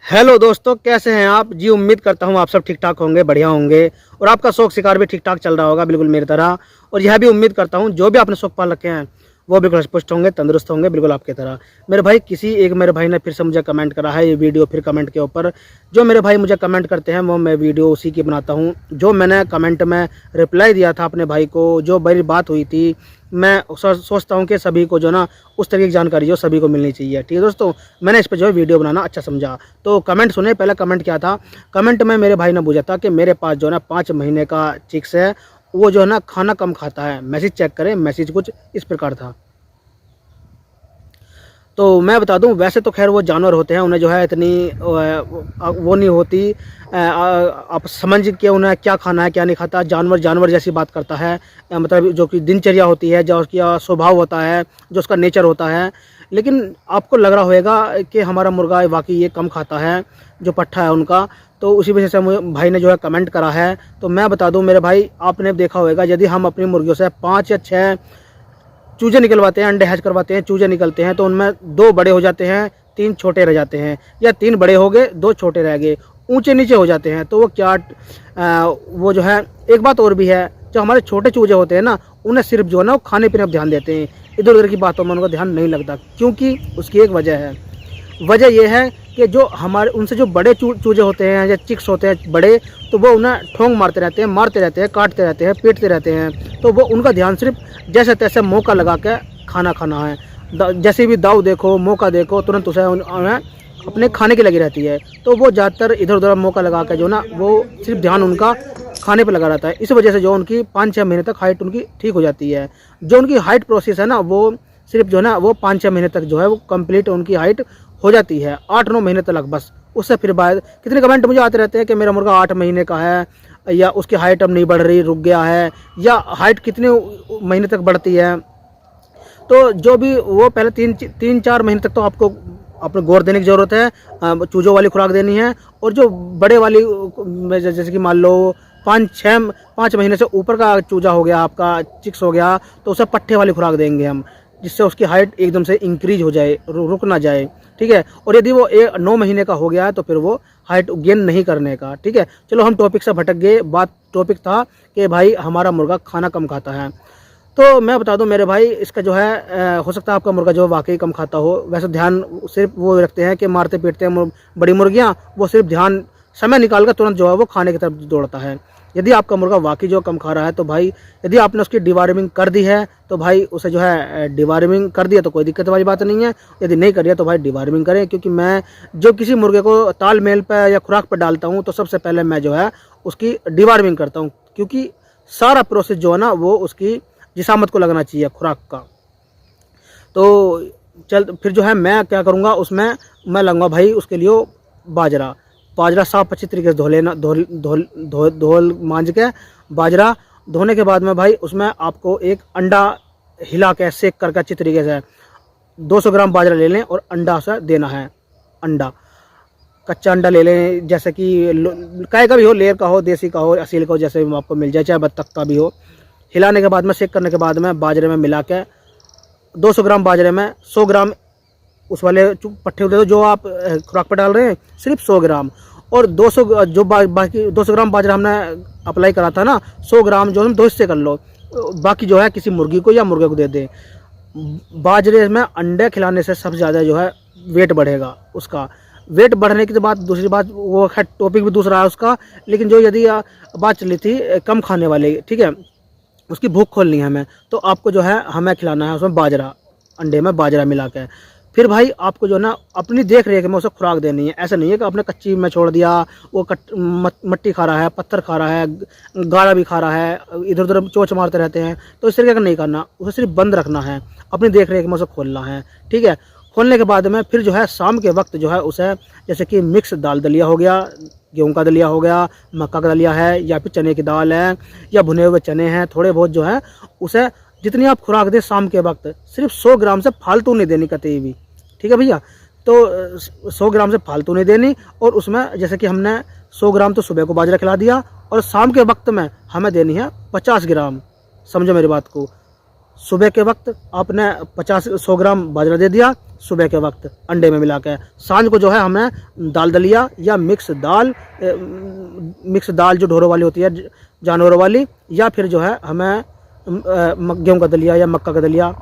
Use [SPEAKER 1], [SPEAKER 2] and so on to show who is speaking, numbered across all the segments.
[SPEAKER 1] Hello दोस्तों, कैसे हैं आप जी। उम्मीद करता हूं आप सब ठीक ठाक होंगे, बढ़िया होंगे और आपका शौक शिकार भी ठीक ठाक चल रहा होगा, बिल्कुल मेरी तरह। और यह भी उम्मीद करता हूं जो भी आपने शौक पाल रखे हैं वो बिल्कुल स्पष्ट होंगे, तंदुरुस्त होंगे, बिल्कुल आपकी तरह। मेरे भाई मेरे भाई ने फिर से मुझे कमेंट करा है, ये वीडियो फिर कमेंट के ऊपर। जो मेरे भाई मुझे कमेंट करते हैं वो मैं वीडियो उसी की बनाता हूँ। जो मैंने कमेंट में रिप्लाई दिया था अपने भाई को, जो मेरी बात हुई थी, मैं सोचता हूँ कि सभी को जो ना उस तरह की जानकारी जो सभी को मिलनी चाहिए। ठीक है दोस्तों, मैंने इस पर जो है वीडियो बनाना अच्छा समझा। तो कमेंट सुने, पहले कमेंट क्या था। कमेंट में मेरे भाई ने पूछा था कि मेरे पास जो है ना 5 महीने का चिक्स है, वो जो है ना खाना कम खाता है। मैसेज चेक करें, मैसेज कुछ इस प्रकार था। तो मैं बता दूं, वैसे तो खैर वो जानवर होते हैं, उन्हें जो है इतनी वो नहीं होती आप समझ के उन्हें क्या खाना है क्या नहीं खाता। जानवर जानवर जैसी बात करता है, मतलब जो कि दिनचर्या होती है, जो उसका स्वभाव होता है, जो उसका नेचर होता है। लेकिन आपको लग रहा होगा कि हमारा मुर्गा वाकई ये कम खाता है, जो पट्ठा है उनका। तो उसी वजह से भाई ने जो है कमेंट करा है। तो मैं बता दूं मेरे भाई, आपने देखा होगा यदि हम अपनी मुर्गियों से 5 या 6 चूजे निकलवाते हैं, अंडे हैच करवाते हैं, चूजे निकलते हैं, तो उनमें 2 बड़े हो जाते हैं, 3 छोटे रह जाते हैं, या 3 बड़े हो गए, 2 छोटे रह गए, ऊंचे नीचे हो जाते हैं। तो वो क्या वो जो है, एक बात और भी है, जो हमारे छोटे चूजे होते हैं ना, उन्हें सिर्फ जो है ना वो खाने पीने पर ध्यान देते हैं, इधर उधर की बातों में उनका ध्यान नहीं लगता। क्योंकि उसकी एक वजह है। वजह यह है कि जो हमारे उनसे जो बड़े चूजे होते हैं या चिक्स होते हैं बड़े, तो वो उन्हें ठोंग मारते रहते हैं, काटते रहते हैं, पीटते रहते हैं। तो वो उनका ध्यान सिर्फ जैसे तैसे मौका लगा के खाना खाना है। जैसे भी दाव देखो, मौका देखो, तुरंत उसे उन्हें अपने खाने की लगी रहती है। तो वो ज़्यादातर इधर उधर मौका लगा के जो ना वो सिर्फ ध्यान उनका खाने पर लगा रहता है। इस वजह से जो उनकी 5-6 महीने तक हाइट उनकी ठीक हो जाती है। जो उनकी हाइट प्रोसेस है ना, वो सिर्फ जो है ना वो 5-6 महीने तक जो है वो कंप्लीट उनकी हाइट हो जाती है। 8-9 महीने तक बस, उससे फिर बाद कितने कमेंट मुझे आते रहते हैं कि मेरा मुर्गा 8 महीने का है, या उसकी हाइट अब नहीं बढ़ रही, रुक गया है, या हाइट कितने महीने तक बढ़ती है। तो जो भी वो पहले 3-4 महीने तक तो आपको अपने गौर देने की ज़रूरत है, चूजों वाली खुराक देनी है। और जो बड़े वाली, जैसे कि मान लो 5 महीने से ऊपर का चूजा हो गया, आपका चिक्स हो गया, तो उसे पट्ठे वाली खुराक देंगे हम, जिससे उसकी हाइट एकदम से इंक्रीज हो जाए, रुक ना जाए। ठीक है। और यदि वो 9 महीने का हो गया है तो फिर वो हाइट गेन नहीं करने का। ठीक है। चलो हम टॉपिक से भटक गए। बात टॉपिक था कि भाई हमारा मुर्गा खाना कम खाता है। तो मैं बता दूं मेरे भाई, इसका जो है हो सकता है आपका मुर्गा जो वाकई कम खाता हो। वैसे ध्यान सिर्फ वो रखते हैं कि मारते पीटते हैं बड़ी मुर्गियां, वो सिर्फ ध्यान समय निकाल कर तुरंत जो है वो खाने की तरफ दौड़ता है। यदि आपका मुर्गा वाकई जो कम खा रहा है तो भाई, यदि आपने उसकी डिवार्मिंग कर दी है तो भाई उसे जो है डिवार्मिंग कर दिया तो कोई दिक्कत वाली बात नहीं है। यदि नहीं करिए तो भाई डिवार्मिंग करें। क्योंकि मैं जो किसी मुर्गे को तालमेल पर या खुराक पर डालता हूँ तो सबसे पहले मैं जो है उसकी डिवार्मिंग करता हूँ। क्योंकि सारा प्रोसेस जो है ना वो उसकी जिसामत को लगना चाहिए खुराक का। तो चल फिर जो है मैं क्या करूँगा, उसमें मैं लूँगा भाई उसके लिए बाजरा साफ अच्छी तरीके से धो लेना, धो मांज के बाजरा धोने के बाद में भाई उसमें आपको एक अंडा हिला के सेक करके अच्छी तरीके से 200 ग्राम बाजरा ले लें और अंडा से देना है। अंडा, कच्चा अंडा ले लें, जैसे कि काय का भी हो, लेयर का हो, देसी का हो, असील का हो, जैसे भी आपको मिल जाए, चाहे बत्तख का भी हो। हिलाने के बाद में, सेक करने के बाद में बाजरे में मिला के 200 ग्राम बाजरे में 100 ग्राम उस वाले पट्टे दे दो जो आप खुराक पर डाल रहे हैं, सिर्फ 100 ग्राम। और 200 जो बाकी 200 ग्राम बाजरा हमने अप्लाई करा था ना, 100 ग्राम जो हम 2 हिस्से कर लो, बाकी जो है किसी मुर्गी को या मुर्गे को दे दें। बाजरे में अंडे खिलाने से सबसे ज़्यादा जो है वेट बढ़ेगा। उसका वेट बढ़ने की बात, दूसरी बात वो है, टॉपिक भी दूसरा है उसका। लेकिन जो यदि बात चली थी कम खाने वाली, ठीक है, उसकी भूख खोलनी है हमें, तो आपको जो है हमें खिलाना है उसमें बाजरा, अंडे में बाजरा मिला के। फिर भाई आपको जो ना अपनी देख रेख में उसे खुराक देनी है। ऐसा नहीं है कि आपने कच्ची में छोड़ दिया, वो मट्टी खा रहा है, पत्थर खा रहा है, गाढ़ा भी खा रहा है, इधर उधर चोंच मारते रहते हैं, तो इस तरीके का नहीं करना। उसे सिर्फ बंद रखना है, अपनी देख रेख में उसे खोलना है। ठीक है। खोलने के बाद में फिर जो है शाम के वक्त जो है उसे, जैसे कि मिक्स दाल दलिया हो गया, गेहूं का दलिया हो गया, मक्का का दलिया है, या फिर चने की दाल है, या भुने हुए चने हैं, थोड़े बहुत जो है उसे जितनी आप खुराक दें शाम के वक्त, सिर्फ 100 ग्राम से फालतू नहीं देनी कतई भी। ठीक है भैया। तो 100 ग्राम से फालतू नहीं देनी। और उसमें जैसे कि हमने 100 ग्राम तो सुबह को बाजरा खिला दिया, और शाम के वक्त में हमें देनी है 50 ग्राम। समझो मेरी बात को, सुबह के वक्त आपने 100 ग्राम बाजरा दे दिया, सुबह के वक्त अंडे में मिला के। सांझ को जो है हमें दाल दलिया या मिक्स दाल जो ढोरों वाली होती है, जानवरों वाली, या फिर जो है हमें गेहूँ का दलिया या मक्का का दलिया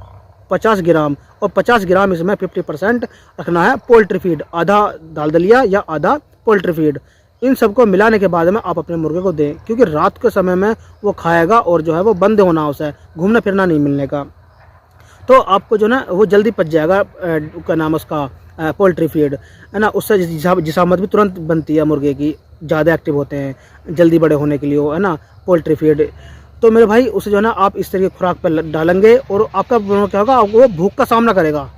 [SPEAKER 1] 50 ग्राम, और 50 ग्राम इसमें 50% रखना है पोल्ट्री फीड, आधा दाल दलिया या आधा पोल्ट्री फीड। इन सबको मिलाने के बाद में आप अपने मुर्गे को दें, क्योंकि रात के समय में वो खाएगा और जो है वो बंद होना उसे, घूमना फिरना नहीं मिलने का। तो आपको जो ना वो जल्दी पच जाएगा, क्या नाम उसका, पोल्ट्री फीड है ना। उससे जिसामत भी तुरंत बनती है मुर्गे की, ज़्यादा एक्टिव होते हैं जल्दी बड़े होने के लिए वो, है ना, पोल्ट्री फीड। तो मेरे भाई उसे जो है ना आप इस तरह की खुराक पर डालेंगे और आपका क्या होगा, वो भूख का सामना करेगा।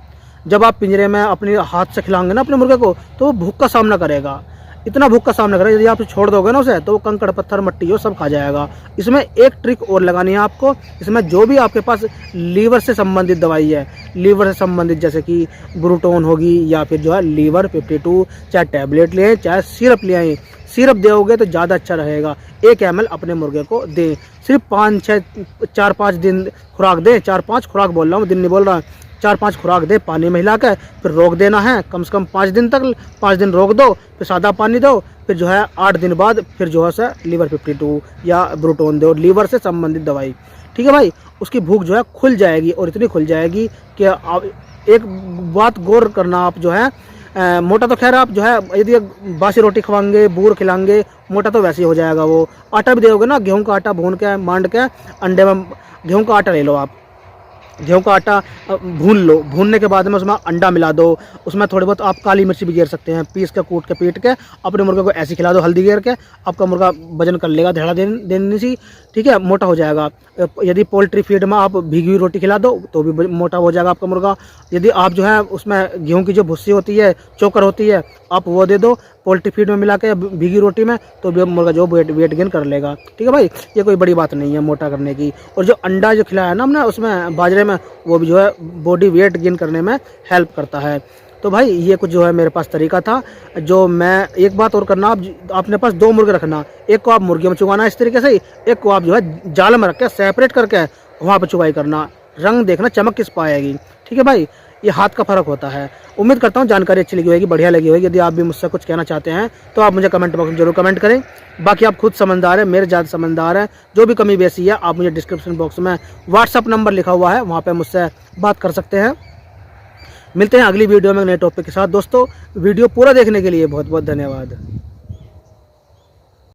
[SPEAKER 1] जब आप पिंजरे में अपने हाथ से खिलाएंगे ना अपने मुर्गे को, तो वो भूख का सामना करेगा, इतना भूख का सामना करेगा। यदि आप छोड़ दोगे ना उसे, तो वो कंकड़ पत्थर मट्टी वो सब खा जाएगा। इसमें एक ट्रिक और लगानी है आपको, इसमें जो भी आपके पास लीवर से संबंधित दवाई है, लीवर से संबंधित जैसे कि ब्रूटोन होगी या फिर जो है लीवर 52, चाहे टैबलेट ले आए चाहे सिरप ले आए, सिरप दोगे तो ज़्यादा अच्छा रहेगा। 1 ml अपने मुर्गे को दें, सिर्फ 4-5 दिन खुराक दें, 4-5 खुराक बोल रहा हूँ, दिन नहीं बोल रहा, 4-5 खुराक दे पानी में हिलाकर, फिर रोक देना है कम से कम 5 दिन तक। 5 दिन रोक दो, फिर सादा पानी दो, फिर जो है 8 दिन बाद फिर जो है सर लीवर 52 या ब्रूटोन दो, लीवर से संबंधित दवाई, ठीक है भाई। उसकी भूख जो है खुल जाएगी, और इतनी खुल जाएगी कि आप एक बात गौर करना, आप जो है मोटा तो खैर आप जो है यदि बासी रोटी खवाएंगे, बूर खिलाएंगे, मोटा तो वैसे ही हो जाएगा। वो आटा भी दोगे ना, गेहूं का आटा भून के मांड के अंडे में, गेहूं का आटा ले लो आप, गेहूं का आटा भून लो, भूनने के बाद में उसमें अंडा मिला दो, उसमें थोड़ी बहुत आप काली मिर्ची भी गिर सकते हैं, पीस के कूट के पीट के अपने मुर्गे को ऐसे खिला दो हल्दी गिर के, आपका मुर्गा वजन कर लेगा, धेड़ा देने से, ठीक है, मोटा हो जाएगा। यदि पोल्ट्री फीड में आप भीगी हुई रोटी खिला दो तो भी मोटा हो जाएगा आपका मुर्गा। यदि आप जो है उसमें गेहूं की जो भुस्सी होती है, चोकर होती है, आप वो दे दो पोल्ट्री फीड में मिला के भीगी रोटी में, तो भी मुर्गा जो वेट गेन कर लेगा, ठीक है भाई। ये कोई बड़ी बात नहीं है मोटा करने की। और जो अंडा जो खिलाया ना हमने उसमें बाजरे में, वो भी जो है बॉडी वेट गेन करने में हेल्प करता है। तो भाई ये कुछ जो है मेरे पास तरीका था। जो मैं एक बात और करना, आप अपने पास 2 मुर्गे रखना, एक को आप मुर्गियों में चुगाना इस तरीके से ही, एक को आप जो है जाल में रख के सेपरेट करके वहाँ पर चुगाई करना, रंग देखना चमक किस पाएगी, ठीक है भाई। ये हाथ का फ़र्क होता है। उम्मीद करता हूँ जानकारी अच्छी लगी होगी, बढ़िया लगी होगी। यदि आप भी मुझसे कुछ कहना चाहते हैं तो आप मुझे कमेंट बॉक्स में जरूर कमेंट करें। बाकी आप खुद समझदार हैं, मेरे ज़्यादा समझदार हैं, जो भी कमी बेसी है आप मुझे डिस्क्रिप्शन बॉक्स में व्हाट्सअप नंबर लिखा हुआ है, वहाँ पर मुझसे बात कर सकते हैं। मिलते हैं अगली वीडियो में नए टॉपिक के साथ। दोस्तों वीडियो पूरा देखने के लिए बहुत बहुत धन्यवाद।